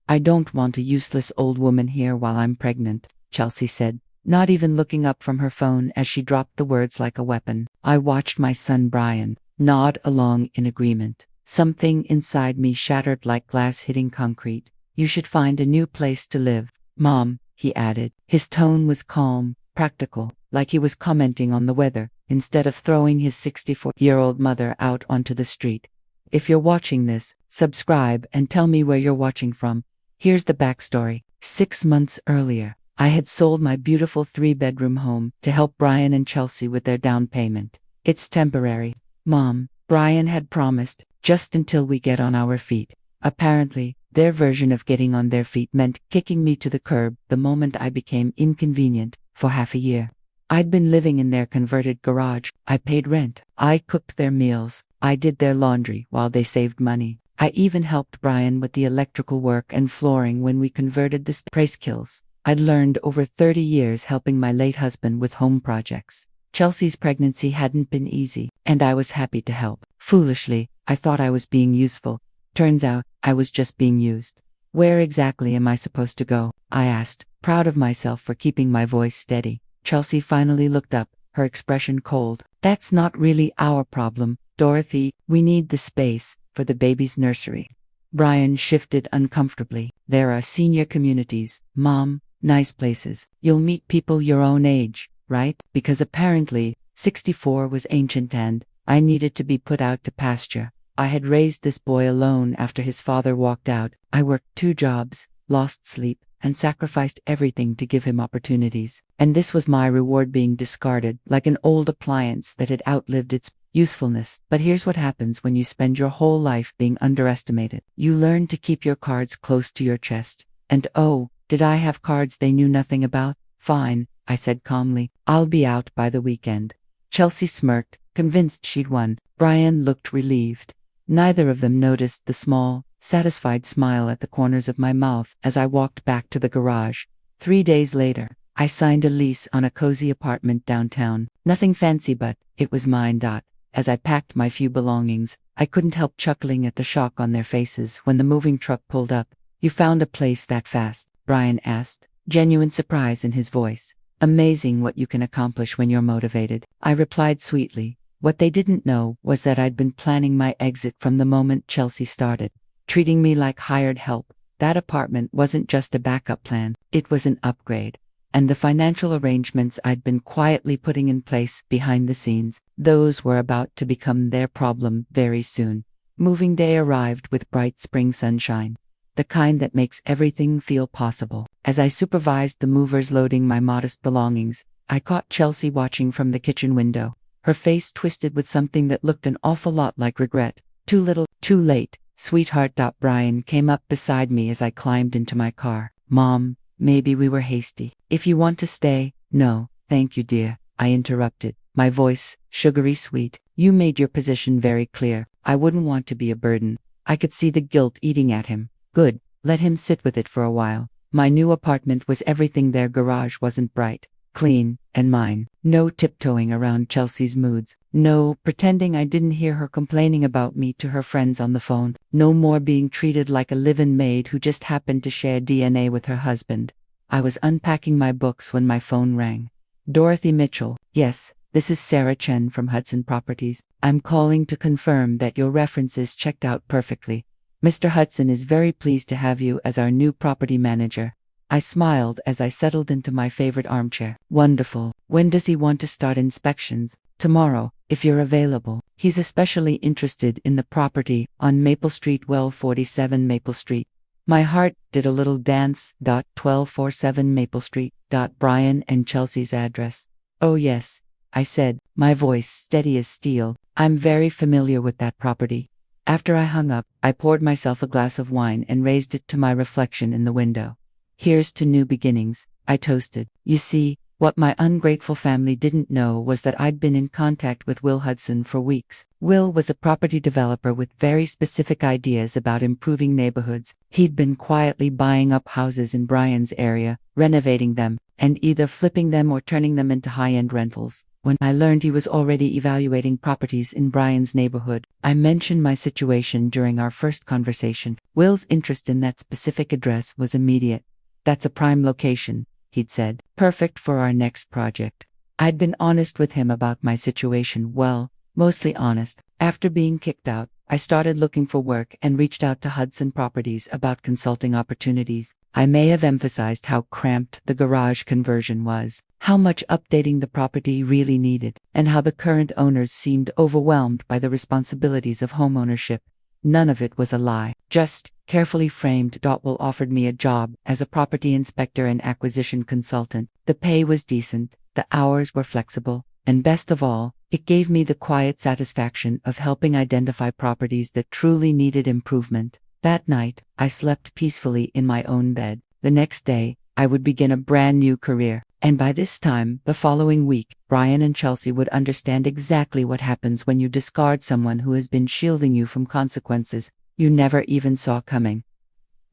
I don't want a useless old woman here while I'm pregnant, Chelsea said, not even looking up from her phone as she dropped the words like a weapon. I watched my son Brian nod along in agreement. Something inside me shattered like glass hitting concrete. You should find a new place to live, Mom, he added. His tone was calm, practical, like he was commenting on the weather, instead of throwing his 64-year-old mother out onto the street. If you're watching this, subscribe and tell me where you're watching from. Here's the backstory. 6 months earlier, I had sold my beautiful 3-bedroom home to help Brian and Chelsea with their down payment. It's temporary, Mom, Brian had promised, just until we get on our feet. Apparently, their version of getting on their feet meant kicking me to the curb the moment I became inconvenient for half a year. I'd been living in their converted garage. I paid rent. I cooked their meals. I did their laundry while they saved money. I even helped Brian with the electrical work and flooring when we converted the praise skills I'd learned over 30 years helping my late husband with home projects. Chelsea's pregnancy hadn't been easy, and I was happy to help. Foolishly, I thought I was being useful. Turns out, I was just being used. Where exactly am I supposed to go? I asked, proud of myself for keeping my voice steady. Chelsea finally looked up, her expression cold. That's not really our problem, Dorothy. We need the space for the baby's nursery. Brian shifted uncomfortably. There are senior communities, Mom, nice places. You'll meet people your own age, right? Because apparently, 64 was ancient and I needed to be put out to pasture. I had raised this boy alone after his father walked out. I worked 2 jobs, lost sleep, and sacrificed everything to give him opportunities. And this was my reward, being discarded like an old appliance that had outlived its usefulness. But here's what happens when you spend your whole life being underestimated. You learn to keep your cards close to your chest. And oh, did I have cards they knew nothing about? Fine, I said calmly. I'll be out by the weekend. Chelsea smirked, convinced she'd won. Brian looked relieved. Neither of them noticed the small, satisfied smile at the corners of my mouth as I walked back to the garage. 3 days later, I signed a lease on a cozy apartment downtown. Nothing fancy, but it was mine. As I packed my few belongings, I couldn't help chuckling at the shock on their faces when the moving truck pulled up. You found a place that fast? Brian asked, genuine surprise in his voice. Amazing what you can accomplish when you're motivated, I replied sweetly. What they didn't know was that I'd been planning my exit from the moment Chelsea started, treating me like hired help. That apartment wasn't just a backup plan, it was an upgrade. And the financial arrangements I'd been quietly putting in place behind the scenes, those were about to become their problem very soon. Moving day arrived with bright spring sunshine, the kind that makes everything feel possible. As I supervised the movers loading my modest belongings, I caught Chelsea watching from the kitchen window, her face twisted with something that looked an awful lot like regret. Too little, too late, sweetheart. Brian came up beside me as I climbed into my car. Mom, maybe we were hasty. If you want to stay. No, thank you, dear, I interrupted, my voice sugary sweet. You made your position very clear. I wouldn't want to be a burden. I could see the guilt eating at him. Good, let him sit with it for a while. My new apartment was everything their garage wasn't: bright, clean, and mine. No tiptoeing around Chelsea's moods. No pretending I didn't hear her complaining about me to her friends on the phone. No more being treated like a live-in maid who just happened to share DNA with her husband. I was unpacking my books when my phone rang. Dorothy Mitchell. Yes, this is Sarah Chen from Hudson Properties. I'm calling to confirm that your references checked out perfectly. Mr. Hudson is very pleased to have you as our new property manager. I smiled as I settled into my favorite armchair. Wonderful. When does he want to start inspections? Tomorrow, if you're available. He's especially interested in the property on Maple Street, 1247 Maple Street. My heart did a little dance. 1247 Maple Street. Brian and Chelsea's address. Oh yes, I said, my voice steady as steel. I'm very familiar with that property. After I hung up, I poured myself a glass of wine and raised it to my reflection in the window. Here's to new beginnings, I toasted. You see, what my ungrateful family didn't know was that I'd been in contact with Will Hudson for weeks. Will was a property developer with very specific ideas about improving neighborhoods. He'd been quietly buying up houses in Brian's area, renovating them, and either flipping them or turning them into high-end rentals. When I learned he was already evaluating properties in Brian's neighborhood, I mentioned my situation during our first conversation. Will's interest in that specific address was immediate. "That's a prime location," he'd said. "Perfect for our next project." I'd been honest with him about my situation, well, mostly honest. After being kicked out, I started looking for work and reached out to Hudson Properties about consulting opportunities. I may have emphasized how cramped the garage conversion was, how much updating the property really needed, and how the current owners seemed overwhelmed by the responsibilities of homeownership. None of it was a lie, just carefully framed. Will offered me a job as a property inspector and acquisition consultant. The pay was decent, the hours were flexible, and best of all, it gave me the quiet satisfaction of helping identify properties that truly needed improvement. That night, I slept peacefully in my own bed. The next day, I would begin a brand new career. And by this time, the following week, Brian and Chelsea would understand exactly what happens when you discard someone who has been shielding you from consequences you never even saw coming.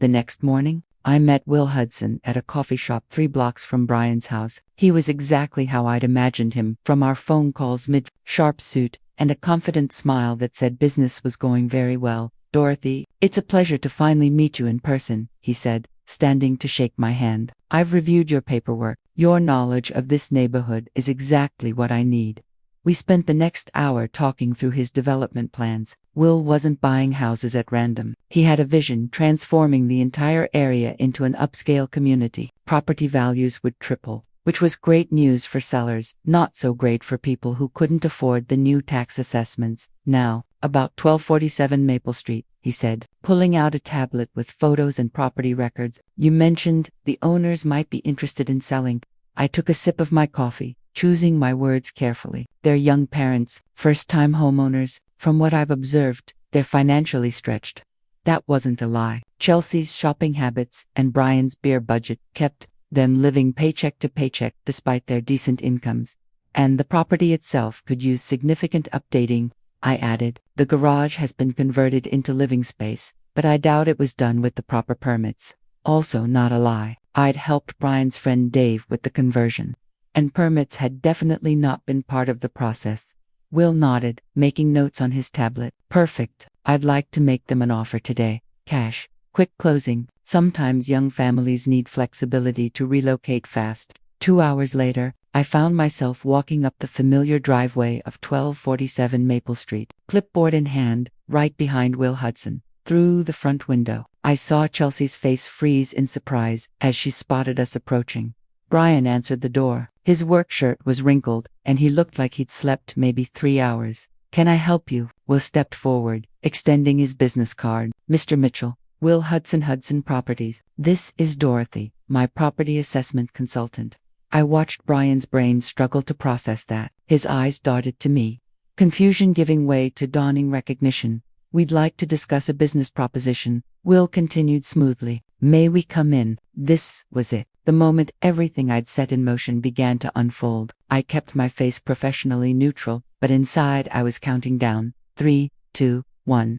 The next morning, I met Will Hudson at a coffee shop 3 blocks from Brian's house. He was exactly how I'd imagined him from our phone calls, mid-sharp suit, and a confident smile that said business was going very well. "Dorothy, it's a pleasure to finally meet you in person," he said, standing to shake my hand. "I've reviewed your paperwork. Your knowledge of this neighborhood is exactly what I need." We spent the next hour talking through his development plans. Will wasn't buying houses at random. He had a vision transforming the entire area into an upscale community. Property values would triple, which was great news for sellers, not so great for people who couldn't afford the new tax assessments. "Now, about 1247 Maple Street," he said, pulling out a tablet with photos and property records. "You mentioned the owners might be interested in selling." I took a sip of my coffee, choosing my words carefully. "They're young parents, first-time homeowners. From what I've observed, they're financially stretched." That wasn't a lie. Chelsea's shopping habits and Brian's beer budget kept them living paycheck to paycheck despite their decent incomes. "And the property itself could use significant updating," I added. "The garage has been converted into living space, but I doubt it was done with the proper permits." Also not a lie. I'd helped Brian's friend Dave with the conversion, and permits had definitely not been part of the process. Will nodded, making notes on his tablet. "Perfect. I'd like to make them an offer today. Cash. Quick closing. Sometimes young families need flexibility to relocate fast." 2 hours later, I found myself walking up the familiar driveway of 1247 Maple Street, clipboard in hand, right behind Will Hudson. Through the front window, I saw Chelsea's face freeze in surprise as she spotted us approaching. Brian answered the door. His work shirt was wrinkled, and he looked like he'd slept maybe 3 hours. "Can I help you?" Will stepped forward, extending his business card. "Mr. Mitchell, Will Hudson, Hudson Properties. This is Dorothy, my property assessment consultant." I watched Brian's brain struggle to process that. His eyes darted to me, confusion giving way to dawning recognition. "We'd like to discuss a business proposition," Will continued smoothly. "May we come in?" This was it. The moment everything I'd set in motion began to unfold. I kept my face professionally neutral, but inside I was counting down. 3, 2, 1.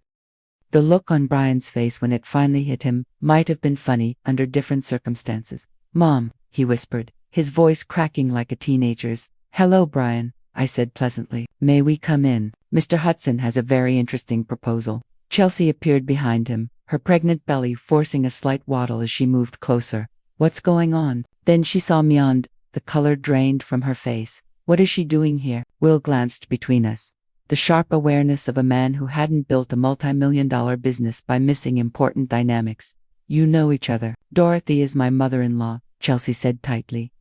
The look on Brian's face when it finally hit him might have been funny under different circumstances. "Mom," he whispered, his voice cracking like a teenager's. "Hello, Brian," I said pleasantly. "May we come in? Mr. Hudson has a very interesting proposal." Chelsea appeared behind him, her pregnant belly forcing a slight waddle as she moved closer. "What's going on?" Then she saw me, and the color drained from her face. "What is she doing here?" Will glanced between us, the sharp awareness of a man who hadn't built a multi-million-dollar business by missing important dynamics. "You know each other." "Dorothy is my mother-in-law," Chelsea said tightly.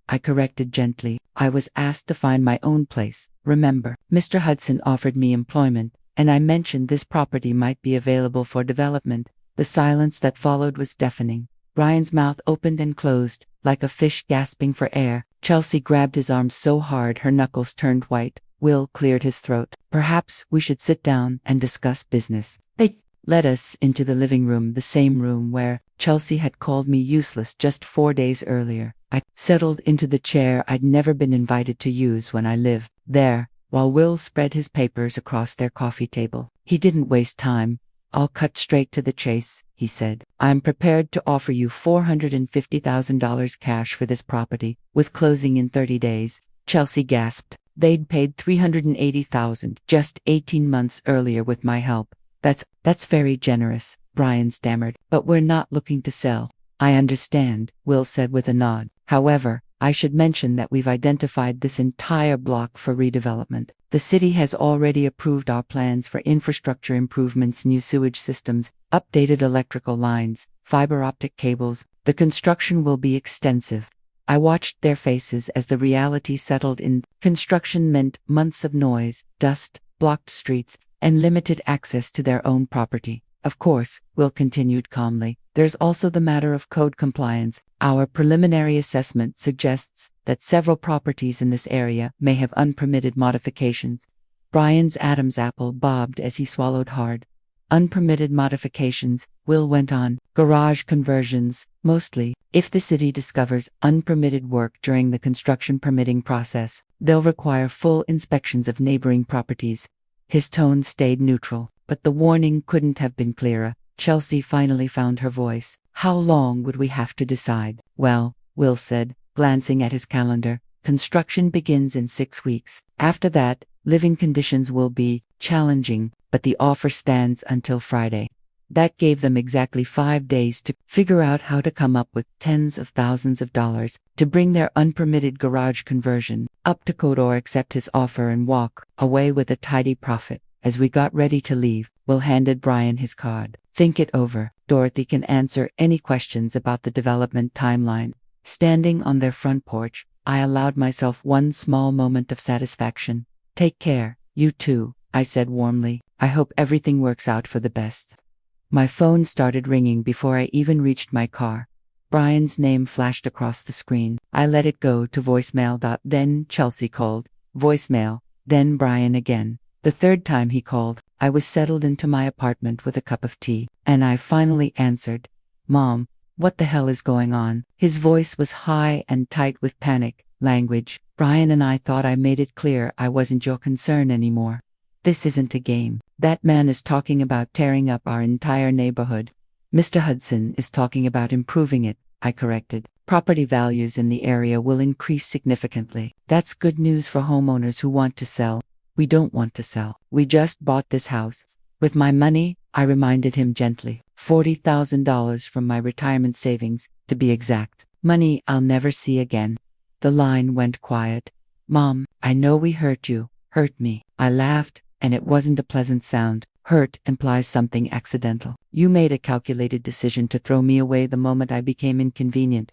I corrected gently. "I was asked to find my own place, remember. Mr. Hudson offered me employment, and I mentioned this property might be available for development." The silence that followed was deafening. Brian's mouth opened and closed, like a fish gasping for air. Chelsea grabbed his arm so hard her knuckles turned white. Will cleared his throat. "Perhaps we should sit down and discuss business." They led us into the living room, the same room where Chelsea had called me useless just 4 days earlier. I settled into the chair I'd never been invited to use when I lived there, while Will spread his papers across their coffee table. He didn't waste time. "I'll cut straight to the chase," he said. "I'm prepared to offer you $450,000 cash for this property, with closing in 30 days. Chelsea gasped. They'd paid $380,000 just 18 months earlier with my help. That's very generous, Brian stammered. But we're not looking to sell. I understand, Will said with a nod. However, I should mention that we've identified this entire block for redevelopment. The city has already approved our plans for infrastructure improvements, new sewage systems, updated electrical lines, fiber optic cables. The construction will be extensive. I watched their faces as the reality settled in. Construction meant months of noise, dust, blocked streets, and limited access to their own property. Of course, Will continued calmly, there's also the matter of code compliance. Our preliminary assessment suggests that several properties in this area may have unpermitted modifications. Brian's Adam's apple bobbed as he swallowed hard. Unpermitted modifications, Will went on. Garage conversions, mostly. If the city discovers unpermitted work during the construction permitting process, they'll require full inspections of neighboring properties. His tone stayed neutral, but the warning couldn't have been clearer. Chelsea finally found her voice. How long would we have to decide? Well, Will said, glancing at his calendar, construction begins in 6 weeks. After that, living conditions will be challenging, but the offer stands until Friday. That gave them exactly 5 days to figure out how to come up with tens of thousands of dollars to bring their unpermitted garage conversion up to code or accept his offer and walk away with a tidy profit. As we got ready to leave, Will handed Brian his card. Think it over. Dorothy can answer any questions about the development timeline. Standing on their front porch, I allowed myself one small moment of satisfaction. Take care, you too, I said warmly. I hope everything works out for the best. My phone started ringing before I even reached my car. Brian's name flashed across the screen. I let it go to voicemail. Then Chelsea called. Voicemail. Then Brian again. The third time he called, I was settled into my apartment with a cup of tea, and I finally answered. Mom, what the hell is going on? His voice was high and tight with panic language. Brian and I thought I made it clear I wasn't your concern anymore. This isn't a game. That man is talking about tearing up our entire neighborhood. Mr. Hudson is talking about improving it, I corrected. Property values in the area will increase significantly. That's good news for homeowners who want to sell. We don't want to sell. We just bought this house. With my money, I reminded him gently. $40,000 from my retirement savings, to be exact. Money I'll never see again. The line went quiet. Mom, I know we hurt you. Hurt me. I laughed, and it wasn't a pleasant sound. Hurt implies something accidental. You made a calculated decision to throw me away the moment I became inconvenient.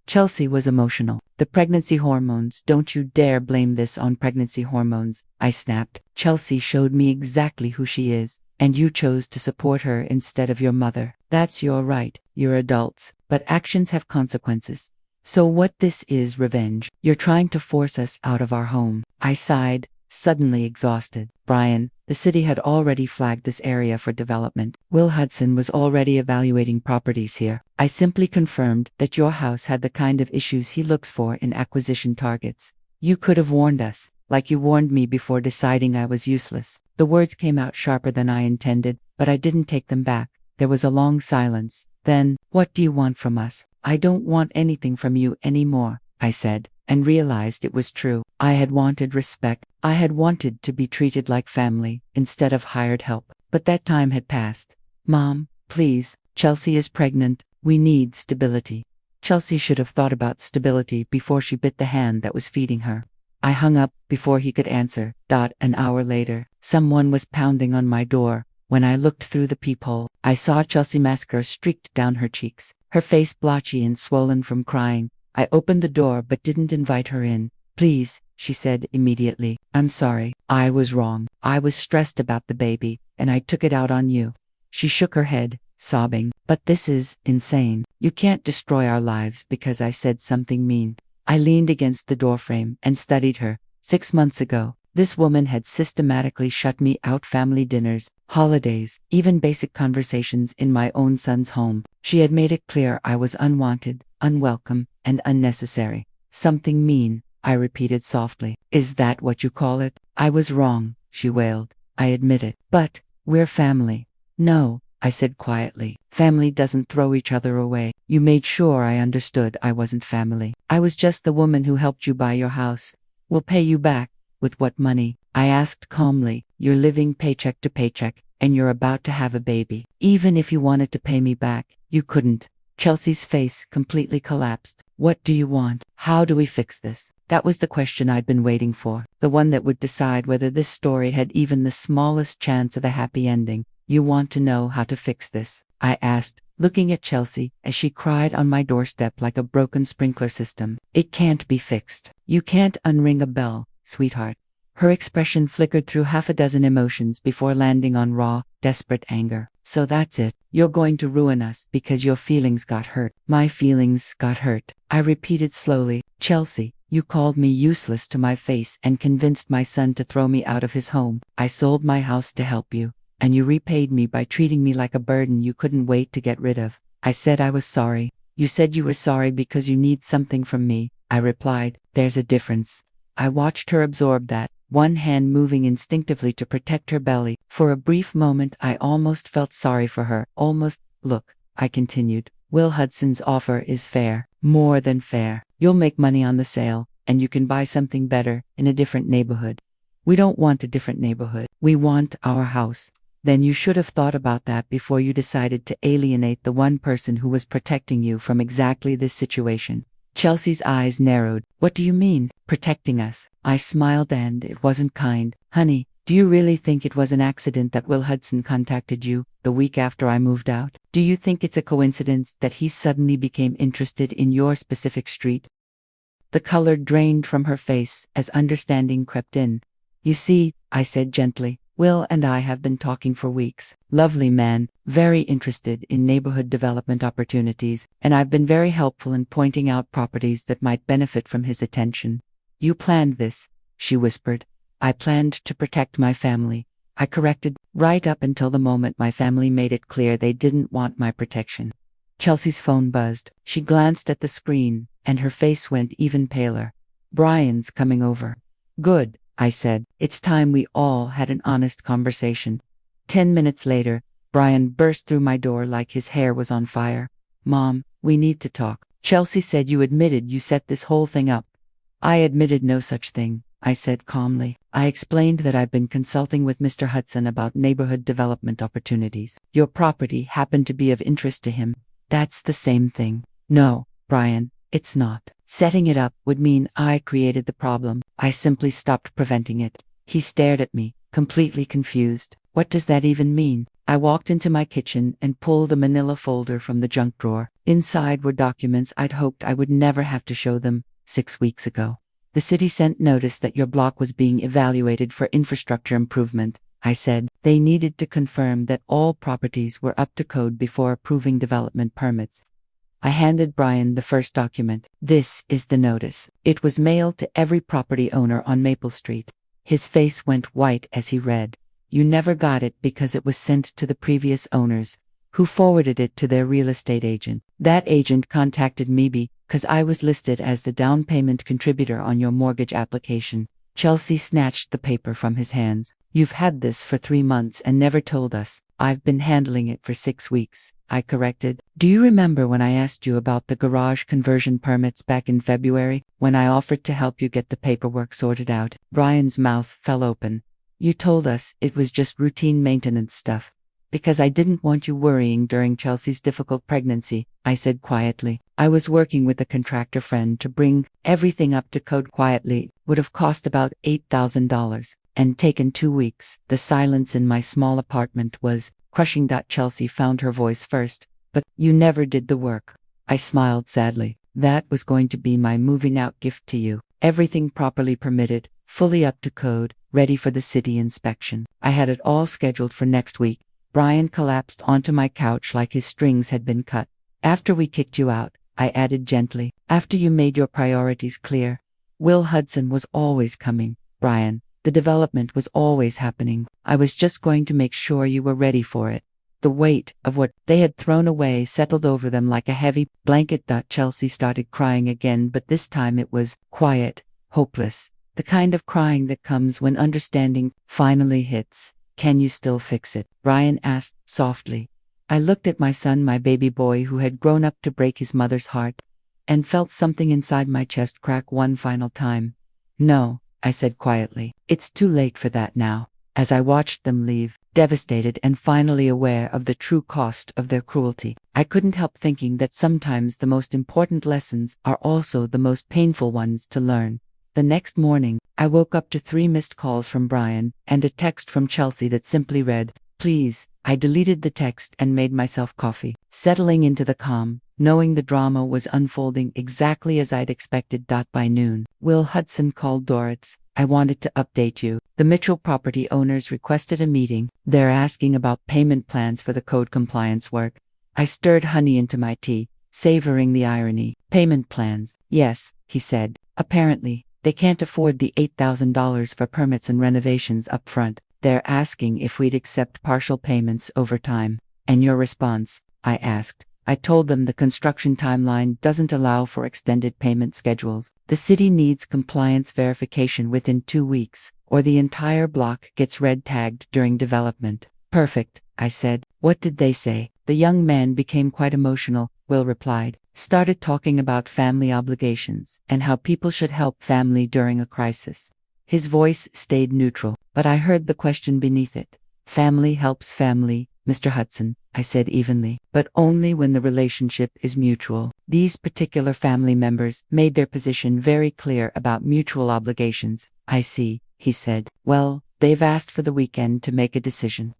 Chelsea was emotional. The pregnancy hormones. Don't you dare blame this on pregnancy hormones, I snapped. Chelsea showed me exactly who she is, and you chose to support her instead of your mother. That's your right. You're adults, but actions have consequences. So what this is revenge. You're trying to force us out of our home. I sighed, suddenly exhausted. Brian, the city had already flagged this area for development. Will Hudson was already evaluating properties here. I simply confirmed that your house had the kind of issues he looks for in acquisition targets. You could have warned us, like you warned me before deciding I was useless. The words came out sharper than I intended, but I didn't take them back. There was a long silence. Then, what do you want from us? I don't want anything from you anymore, I said, and realized it was true. I had wanted respect. I had wanted to be treated like family, instead of hired help. But that time had passed. Mom, please, Chelsea is pregnant. We need stability. Chelsea should have thought about stability before she bit the hand that was feeding her. I hung up before he could answer. An hour later, someone was pounding on my door. When I looked through the peephole, I saw Chelsea mascara streaked down her cheeks, her face blotchy and swollen from crying. I opened the door but didn't invite her in. Please, she said immediately. I'm sorry. I was wrong. I was stressed about the baby, and I took it out on you. She shook her head, sobbing. But this is insane. You can't destroy our lives because I said something mean. I leaned against the doorframe and studied her. 6 months ago, this woman had systematically shut me out family dinners, holidays, even basic conversations in my own son's home. She had made it clear I was unwanted, unwelcome, and unnecessary. Something mean, I repeated softly. Is that what you call it? I was wrong, she wailed. I admit it. But, we're family. No, I said quietly. Family doesn't throw each other away. You made sure I understood I wasn't family. I was just the woman who helped you buy your house. We'll pay you back. With what money? I asked calmly. You're living paycheck to paycheck, and you're about to have a baby. Even if you wanted to pay me back, you couldn't. Chelsea's face completely collapsed. What do you want? How do we fix this? That was the question I'd been waiting for, the one that would decide whether this story had even the smallest chance of a happy ending. You want to know how to fix this? I asked, looking at Chelsea as she cried on my doorstep like a broken sprinkler system. It can't be fixed. You can't unring a bell, sweetheart. Her expression flickered through half a dozen emotions before landing on raw, desperate anger. So that's it. You're going to ruin us because your feelings got hurt. My feelings got hurt. I repeated slowly. Chelsea, you called me useless to my face and convinced my son to throw me out of his home. I sold my house to help you, and you repaid me by treating me like a burden you couldn't wait to get rid of. I said I was sorry. You said you were sorry because you need something from me. I replied, there's a difference. I watched her absorb that, one hand moving instinctively to protect her belly. For a brief moment I almost felt sorry for her. Almost. Look, I continued, Will Hudson's offer is fair. More than fair. You'll make money on the sale, and you can buy something better, in a different neighborhood. We don't want a different neighborhood. We want our house. Then you should have thought about that before you decided to alienate the one person who was protecting you from exactly this situation. Chelsea's eyes narrowed. What do you mean, protecting us? I smiled and it wasn't kind. Honey, do you really think it was an accident that Will Hudson contacted you the week after I moved out? Do you think it's a coincidence that he suddenly became interested in your specific street? The color drained from her face as understanding crept in. You see, I said gently, Will and I have been talking for weeks. Lovely man, very interested in neighborhood development opportunities, and I've been very helpful in pointing out properties that might benefit from his attention. You planned this, she whispered. I planned to protect my family. I corrected, right up until the moment my family made it clear they didn't want my protection. Chelsea's phone buzzed. She glanced at the screen, and her face went even paler. Brian's coming over. Good, I said. It's time we all had an honest conversation. 10 minutes later, Brian burst through my door like his hair was on fire. Mom, we need to talk. Chelsea said you admitted you set this whole thing up. I admitted no such thing, I said calmly. I explained that I've been consulting with Mr. Hudson about neighborhood development opportunities. Your property happened to be of interest to him. That's the same thing. No, Brian, it's not. Setting it up would mean I created the problem. I simply stopped preventing it. He stared at me, completely confused. What does that even mean? I walked into my kitchen and pulled a manila folder from the junk drawer. Inside were documents I'd hoped I would never have to show them 6 weeks ago. The city sent notice that your block was being evaluated for infrastructure improvement, I said. They needed to confirm that all properties were up to code before approving development permits. I handed Brian the first document. This is the notice. It was mailed to every property owner on Maple Street. His face went white as he read. You never got it because it was sent to the previous owners, who forwarded it to their real estate agent. That agent contacted me because I was listed as the down payment contributor on your mortgage application. Chelsea snatched the paper from his hands. You've had this for 3 months and never told us. I've been handling it for 6 weeks, I corrected. Do you remember when I asked you about the garage conversion permits back in February, when I offered to help you get the paperwork sorted out? Brian's mouth fell open. You told us it was just routine maintenance stuff. Because I didn't want you worrying during Chelsea's difficult pregnancy, I said quietly. I was working with a contractor friend to bring everything up to code quietly. Would have cost about $8,000 and taken 2 weeks. The silence in my small apartment was crushing. Chelsea found her voice first. But you never did the work. I smiled sadly. That was going to be my moving out gift to you. Everything properly permitted, fully up to code, ready for the city inspection. I had it all scheduled for next week. Brian collapsed onto my couch like his strings had been cut. After we kicked you out, I added gently, after you made your priorities clear. Will Hudson was always coming, Brian. The development was always happening. I was just going to make sure you were ready for it. The weight of what they had thrown away settled over them like a heavy blanket. Chelsea started crying again, but this time it was quiet, hopeless. The kind of crying that comes when understanding finally hits. Can you still fix it? Brian asked softly. I looked at my son, my baby boy who had grown up to break his mother's heart, and felt something inside my chest crack one final time. No, I said quietly. It's too late for that now. As I watched them leave, devastated and finally aware of the true cost of their cruelty, I couldn't help thinking that sometimes the most important lessons are also the most painful ones to learn. The next morning, I woke up to 3 missed calls from Brian and a text from Chelsea that simply read, "Please." I deleted the text and made myself coffee, settling into the calm, knowing the drama was unfolding exactly as I'd expected. By noon, Will Hudson called Doritz. "I wanted to update you. The Mitchell property owners requested a meeting. They're asking about payment plans for the code compliance work." I stirred honey into my tea, savoring the irony. "Payment plans? Yes," he said. "Apparently, they can't afford the $8,000 for permits and renovations up front. They're asking if we'd accept partial payments over time." "And your response?" I asked. I told them the construction timeline doesn't allow for extended payment schedules. The city needs compliance verification within 2 weeks, or the entire block gets red tagged during development. "Perfect," I said. "What did they say?" "The young man became quite emotional," Will replied. "Started talking about family obligations and how people should help family during a crisis." His voice stayed neutral, but I heard the question beneath it. "Family helps family, Mr. Hudson," I said evenly, "but only when the relationship is mutual." These particular family members made their position very clear about mutual obligations. "I see," he said. "Well, they've asked for the weekend to make a decision."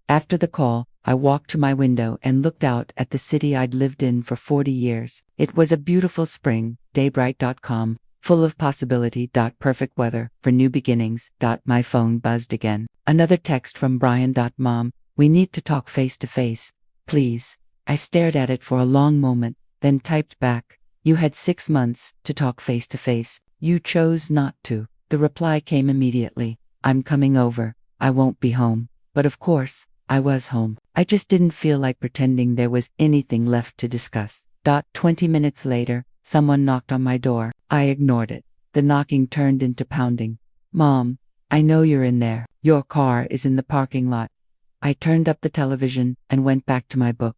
After the call, I walked to my window and looked out at the city I'd lived in for 40 years. It was a beautiful spring, daybright.com, full of possibility. Perfect weather for new beginnings. My phone buzzed again. Another text from Brian. "Mom, we need to talk face to face. Please." I stared at it for a long moment, then typed back, "You had 6 months to talk face to face. You chose not to." The reply came immediately. "I'm coming over. I won't be home." But of course, I was home. I just didn't feel like pretending there was anything left to discuss. 20 minutes later, someone knocked on my door. I ignored it. The knocking turned into pounding. "Mom, I know you're in there. Your car is in the parking lot." I turned up the television and went back to my book.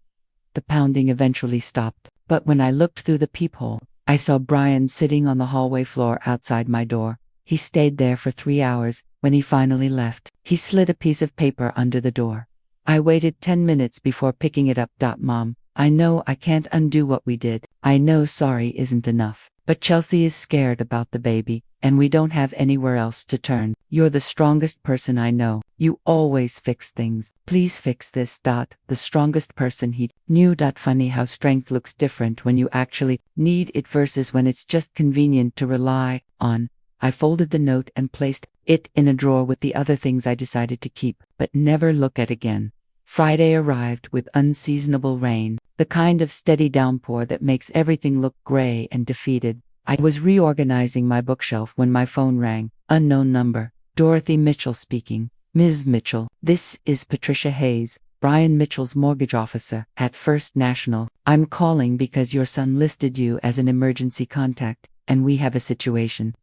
The pounding eventually stopped, but when I looked through the peephole, I saw Brian sitting on the hallway floor outside my door. He stayed there for 3 hours. When he finally left, he slid a piece of paper under the door. I waited 10 minutes before picking it up. "Mom, I know I can't undo what we did. I know sorry isn't enough. But Chelsea is scared about the baby, and we don't have anywhere else to turn. You're the strongest person I know. You always fix things. Please fix this." The strongest person he knew. Funny how strength looks different when you actually need it versus when it's just convenient to rely on. I folded the note and placed it in a drawer with the other things I decided to keep, but never look at again. Friday arrived with unseasonable rain, the kind of steady downpour that makes everything look gray and defeated. I was reorganizing my bookshelf when my phone rang. Unknown number. "Dorothy Mitchell speaking." "Ms. Mitchell, this is Patricia Hayes, Brian Mitchell's mortgage officer at First National. I'm calling because your son listed you as an emergency contact, and we have a situation."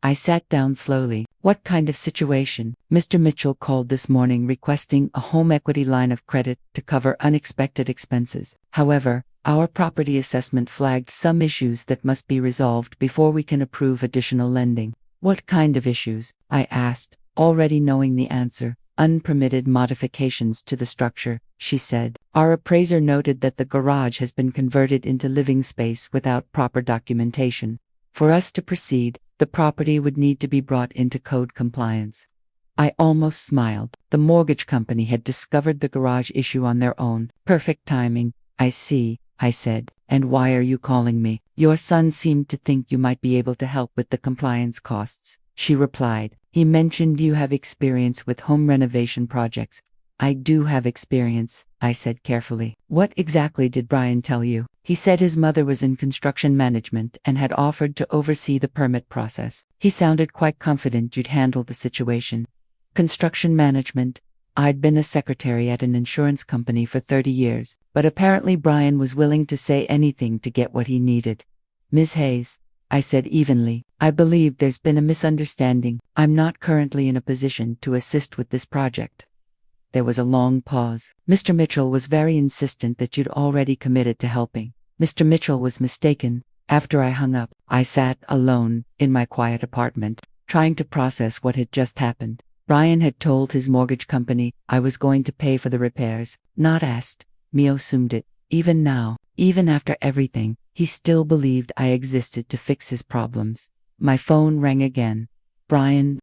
I sat down slowly. "What kind of situation?" "Mr. Mitchell called this morning requesting a home equity line of credit to cover unexpected expenses. However, our property assessment flagged some issues that must be resolved before we can approve additional lending." "What kind of issues?" I asked, already knowing the answer. "Unpermitted modifications to the structure," she said. "Our appraiser noted that the garage has been converted into living space without proper documentation. For us to proceed, the property would need to be brought into code compliance." I almost smiled. The mortgage company had discovered the garage issue on their own. Perfect timing. "I see," I said. "And why are you calling me?" "Your son seemed to think you might be able to help with the compliance costs," she replied. "He mentioned you have experience with home renovation projects." "I do have experience," I said carefully. "What exactly did Brian tell you?" "He said his mother was in construction management and had offered to oversee the permit process. He sounded quite confident you'd handle the situation." Construction management? I'd been a secretary at an insurance company for 30 years, but apparently Brian was willing to say anything to get what he needed. "Ms. Hayes," I said evenly, "I believe there's been a misunderstanding. I'm not currently in a position to assist with this project." There was a long pause. "Mr. Mitchell was very insistent that you'd already committed to helping." Mr. Mitchell was mistaken. After I hung up, I sat alone in my quiet apartment, trying to process what had just happened. Brian had told his mortgage company I was going to pay for the repairs, not asked. Mio assumed it. Even now, even after everything, he still believed I existed to fix his problems. My phone rang again. Brian.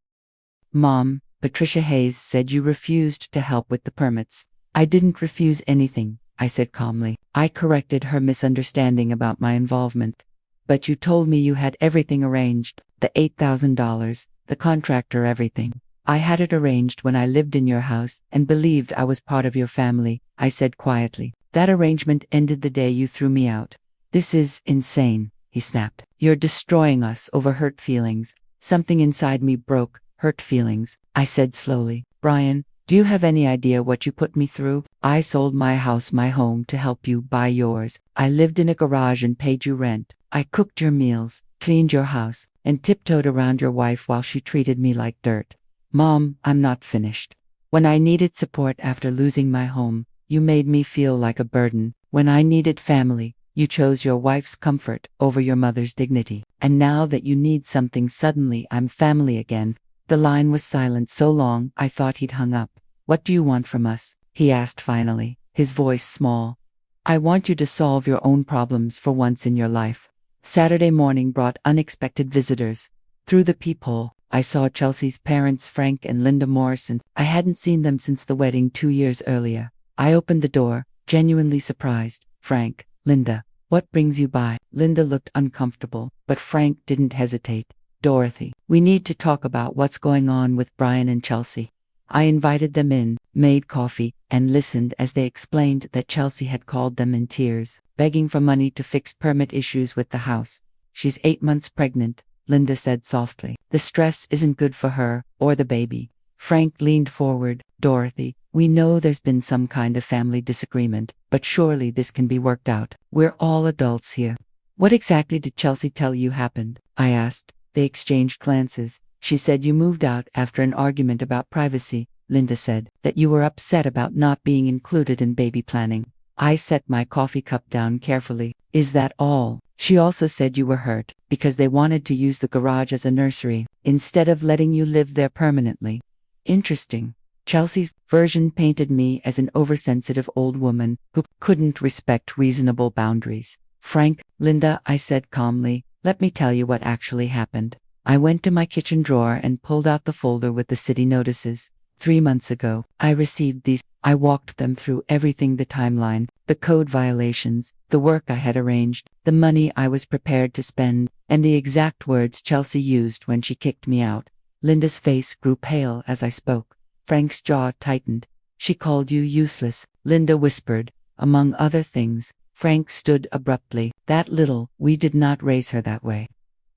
Mom, Patricia Hayes said you refused to help with the permits. I didn't refuse anything, I said calmly. I corrected her misunderstanding about my involvement. But you told me you had everything arranged, the $8,000, the contractor, everything. I had it arranged when I lived in your house and believed I was part of your family, I said quietly. That arrangement ended the day you threw me out. This is insane, he snapped. You're destroying us over hurt feelings. Something inside me broke. Hurt feelings, I said slowly. Brian, do you have any idea what you put me through? I sold my house, my home, to help you buy yours. I lived in a garage and paid you rent. I cooked your meals, cleaned your house, and tiptoed around your wife while she treated me like dirt. Mom, I'm not finished. When I needed support after losing my home, you made me feel like a burden. When I needed family, you chose your wife's comfort over your mother's dignity. And now that you need something, suddenly I'm family again. The line was silent so long I thought he'd hung up. What do you want from us? He asked finally, his voice small. I want you to solve your own problems for once in your life. Saturday morning brought unexpected visitors. Through the peephole, I saw Chelsea's parents, Frank and Linda Morrison. I hadn't seen them since the wedding 2 years earlier. I opened the door, genuinely surprised. Frank, Linda, what brings you by? Linda looked uncomfortable, but Frank didn't hesitate. Dorothy, we need to talk about what's going on with Brian and Chelsea. I invited them in, made coffee, and listened as they explained that Chelsea had called them in tears, begging for money to fix permit issues with the house. She's 8 months pregnant, Linda said softly. The stress isn't good for her, or the baby. Frank leaned forward. Dorothy, we know there's been some kind of family disagreement, but surely this can be worked out. We're all adults here. What exactly did Chelsea tell you happened? I asked. They exchanged glances. She said you moved out after an argument about privacy. Linda said that you were upset about not being included in baby planning. I set my coffee cup down carefully. Is that all? She also said you were hurt because they wanted to use the garage as a nursery instead of letting you live there permanently. Interesting. Chelsea's version painted me as an oversensitive old woman who couldn't respect reasonable boundaries. Frank, Linda, I said calmly, let me tell you what actually happened. I went to my kitchen drawer and pulled out the folder with the city notices. 3 months ago, I received these. I walked them through everything, the timeline, the code violations, the work I had arranged, the money I was prepared to spend, and the exact words Chelsea used when she kicked me out. Linda's face grew pale as I spoke. Frank's jaw tightened. She called you useless, Linda whispered, among other things. Frank stood abruptly. That little, we did not raise her that way.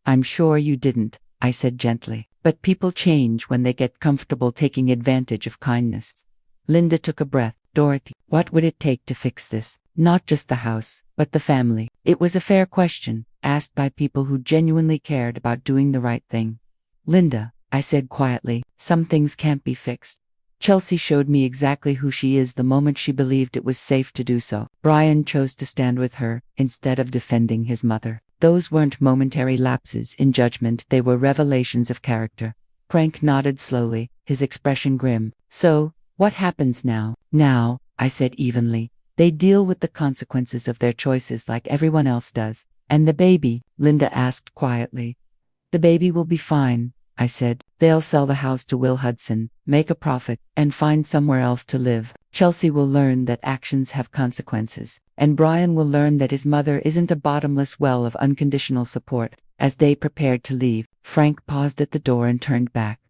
I'm sure you didn't, I said gently. But people change when they get comfortable taking advantage of kindness. Linda took a breath. Dorothy, what would it take to fix this? Not just the house, but the family. It was a fair question, asked by people who genuinely cared about doing the right thing. Linda, I said quietly, some things can't be fixed. Chelsea showed me exactly who she is the moment she believed it was safe to do so. Brian chose to stand with her, instead of defending his mother. Those weren't momentary lapses in judgment, they were revelations of character. Frank nodded slowly, his expression grim. So, what happens now? Now, I said evenly. They deal with the consequences of their choices like everyone else does. And the baby? Linda asked quietly. The baby will be fine, I said. They'll sell the house to Will Hudson, make a profit, and find somewhere else to live. Chelsea will learn that actions have consequences, and Brian will learn that his mother isn't a bottomless well of unconditional support. As they prepared to leave, Frank paused at the door and turned back.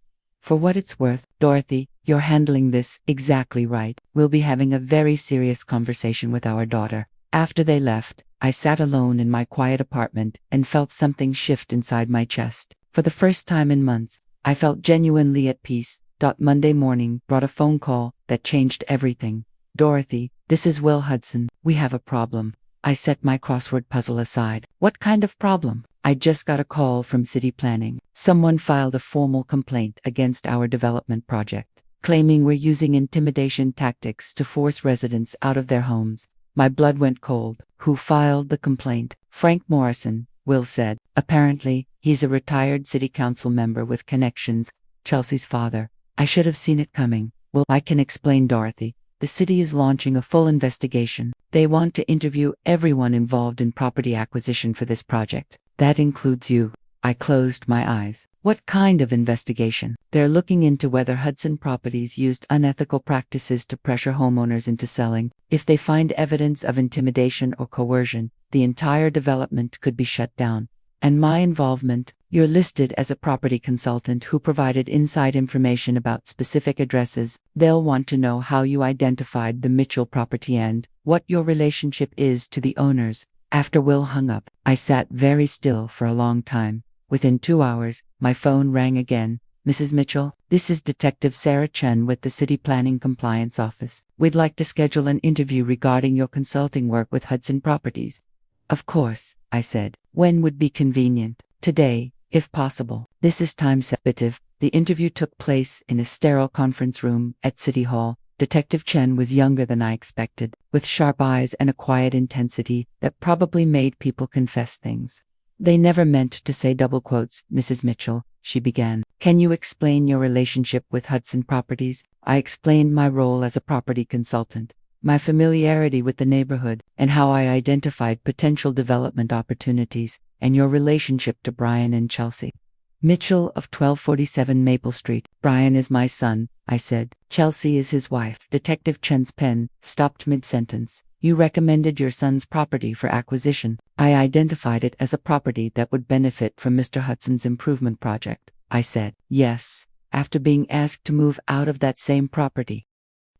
For what it's worth, Dorothy, you're handling this exactly right. We'll be having a very serious conversation with our daughter. After they left, I sat alone in my quiet apartment and felt something shift inside my chest. For the first time in months, I felt genuinely at peace. Monday morning brought a phone call that changed everything. Dorothy, this is Will Hudson. We have a problem. I set my crossword puzzle aside. What kind of problem? I just got a call from city planning. Someone filed a formal complaint against our development project, claiming we're using intimidation tactics to force residents out of their homes. My blood went cold. Who filed the complaint? Frank Morrison, Will said. Apparently, He's a retired city council member with connections, Chelsea's father. I should have seen it coming. Well, I can explain, Dorothy. The city is launching a full investigation. They want to interview everyone involved in property acquisition for this project. That includes you. I closed my eyes. What kind of investigation? They're looking into whether Hudson Properties used unethical practices to pressure homeowners into selling. If they find evidence of intimidation or coercion, the entire development could be shut down. And my involvement: you're listed as a property consultant who provided inside information about specific addresses. They'll want to know how you identified the Mitchell property and what your relationship is to the owners. After Will hung up, I sat very still for a long time. Within 2 hours, my phone rang again. Mrs. Mitchell, this is Detective Sarah Chen with the City Planning Compliance Office. We'd like to schedule an interview regarding your consulting work with Hudson Properties. Of course, I said. When would be convenient? Today, if possible. This is time sensitive. The interview took place in a sterile conference room at City Hall. Detective Chen was younger than I expected, with sharp eyes and a quiet intensity that probably made people confess things. They never meant to say double quotes. Mrs. Mitchell, she began. Can you explain your relationship with Hudson Properties? I explained my role as a property consultant, my familiarity with the neighborhood, and how I identified potential development opportunities, and your relationship to Brian and Chelsea. Mitchell of 1247 Maple Street. Brian is my son, I said. Chelsea is his wife. Detective Chen's pen stopped mid-sentence. You recommended your son's property for acquisition. I identified it as a property that would benefit from Mr. Hudson's improvement project, I said. Yes, after being asked to move out of that same property.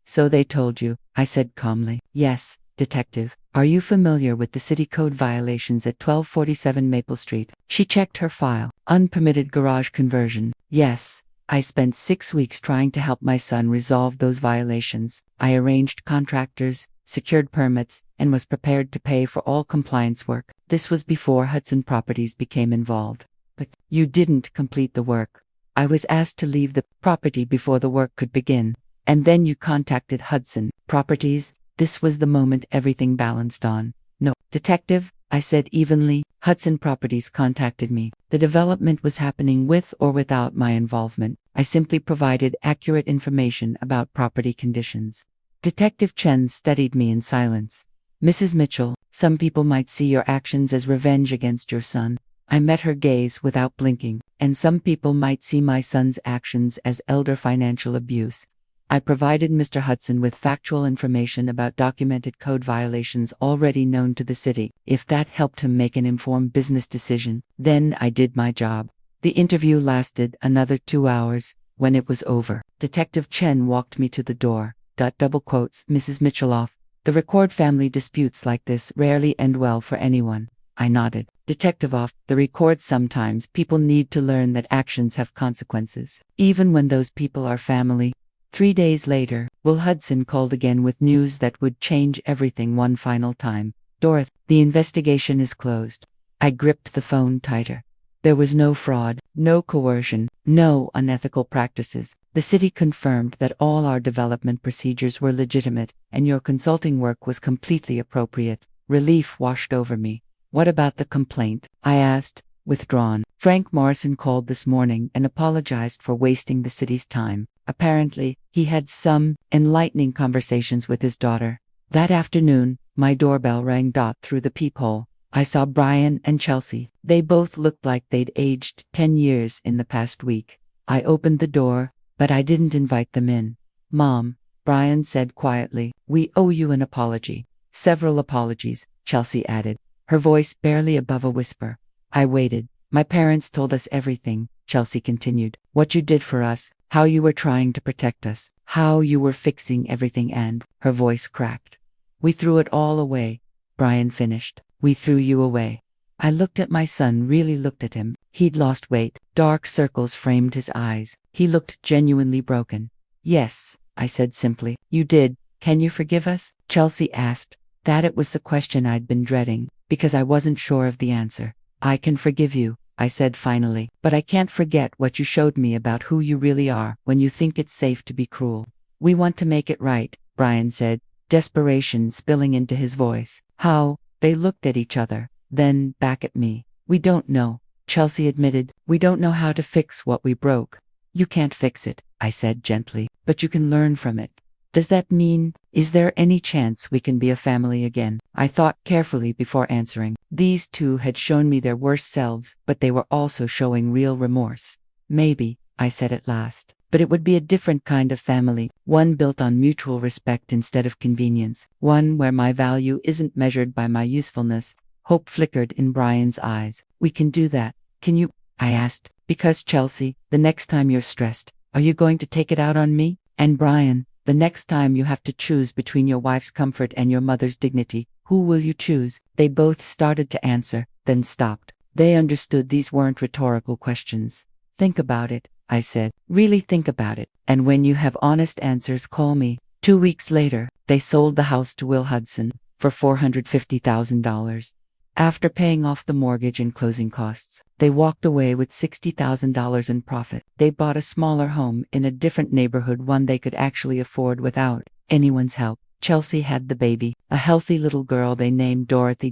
So they told you, I said calmly. Yes, Detective. Are you familiar with the city code violations at 1247 Maple Street? She checked her file. Unpermitted garage conversion. Yes. I spent 6 weeks trying to help my son resolve those violations. I arranged contractors, secured permits, and was prepared to pay for all compliance work. This was before Hudson Properties became involved. But you didn't complete the work. I was asked to leave the property before the work could begin. And then you contacted Hudson Properties. This was the moment everything balanced on. No, Detective, I said evenly. Hudson Properties contacted me. The development was happening with or without my involvement. I simply provided accurate information about property conditions. Detective Chen studied me in silence. Mrs. Mitchell, some people might see your actions as revenge against your son. I met her gaze without blinking. And some people might see my son's actions as elder financial abuse. I provided Mr. Hudson with factual information about documented code violations already known to the city. If that helped him make an informed business decision, then I did my job. The interview lasted another 2 hours. When it was over, Detective Chen walked me to the door. Double quotes, Mrs. Mitchell off. The record family disputes like this rarely end well for anyone. I nodded. Detective off. The record sometimes people need to learn that actions have consequences, even when those people are family. 3 days later, Will Hudson called again with news that would change everything one final time. Dorothy, the investigation is closed. I gripped the phone tighter. There was no fraud, no coercion, no unethical practices. The city confirmed that all our development procedures were legitimate, and your consulting work was completely appropriate. Relief washed over me. What about the complaint? I asked, withdrawn. Frank Morrison called this morning and apologized for wasting the city's time. Apparently, he had some enlightening conversations with his daughter. That afternoon, my doorbell rang. Through the peephole, I saw Brian and Chelsea. They both looked like they'd aged 10 years in the past week. I opened the door, but I didn't invite them in. Mom, Brian said quietly, we owe you an apology. Several apologies, Chelsea added, her voice barely above a whisper. I waited. My parents told us everything, Chelsea continued. What you did for us, how you were trying to protect us, how you were fixing everything, and her voice cracked. We threw it all away, Brian finished. We threw you away. I looked at my son, really looked at him. He'd lost weight. Dark circles framed his eyes. He looked genuinely broken. Yes, I said simply. You did. Can you forgive us? Chelsea asked. That it was the question I'd been dreading, because I wasn't sure of the answer. I can forgive you, I said finally, but I can't forget what you showed me about who you really are when you think it's safe to be cruel. We want to make it right, Brian said, desperation spilling into his voice. How? They looked at each other, then back at me. We don't know, Chelsea admitted. We don't know how to fix what we broke. You can't fix it, I said gently, but you can learn from it. Does that mean, is there any chance we can be a family again? I thought carefully before answering. These two had shown me their worst selves, but they were also showing real remorse. Maybe, I said at last. But it would be a different kind of family, one built on mutual respect instead of convenience, one where my value isn't measured by my usefulness. Hope flickered in Brian's eyes. We can do that. Can you? I asked. Because Chelsea, the next time you're stressed, are you going to take it out on me? And Brian, the next time you have to choose between your wife's comfort and your mother's dignity, who will you choose? They both started to answer, then stopped. They understood these weren't rhetorical questions. Think about it, I said. Really think about it. And when you have honest answers, call me. 2 weeks later, they sold the house to Will Hudson for $450,000. After paying off the mortgage and closing costs, they walked away with $60,000 in profit. They bought a smaller home in a different neighborhood, one they could actually afford without anyone's help. Chelsea had the baby, a healthy little girl they named Dorothy.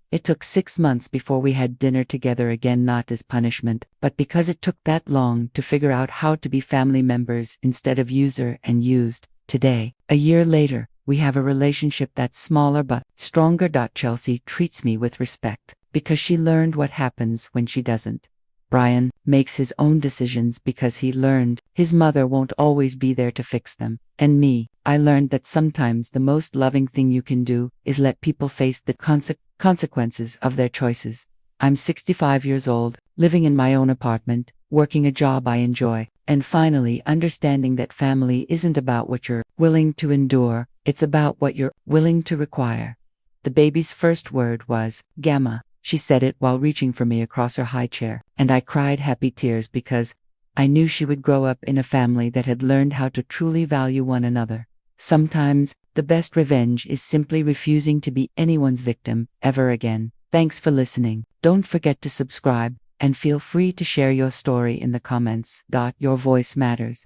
It took 6 months before we had dinner together again, not as punishment, but because it took that long to figure out how to be family members instead of user and used. Today, a year later, we have a relationship that's smaller but stronger. Chelsea treats me with respect because she learned what happens when she doesn't. Brian makes his own decisions because he learned his mother won't always be there to fix them. And me, I learned that sometimes the most loving thing you can do is let people face the consequences of their choices. I'm 65 years old, living in my own apartment, working a job I enjoy, and finally understanding that family isn't about what you're willing to endure, it's about what you're willing to require. The baby's first word was, Gamma. She said it while reaching for me across her high chair, and I cried happy tears because I knew she would grow up in a family that had learned how to truly value one another. Sometimes, the best revenge is simply refusing to be anyone's victim ever again. Thanks for listening. Don't forget to subscribe, and feel free to share your story in the comments. Your voice matters.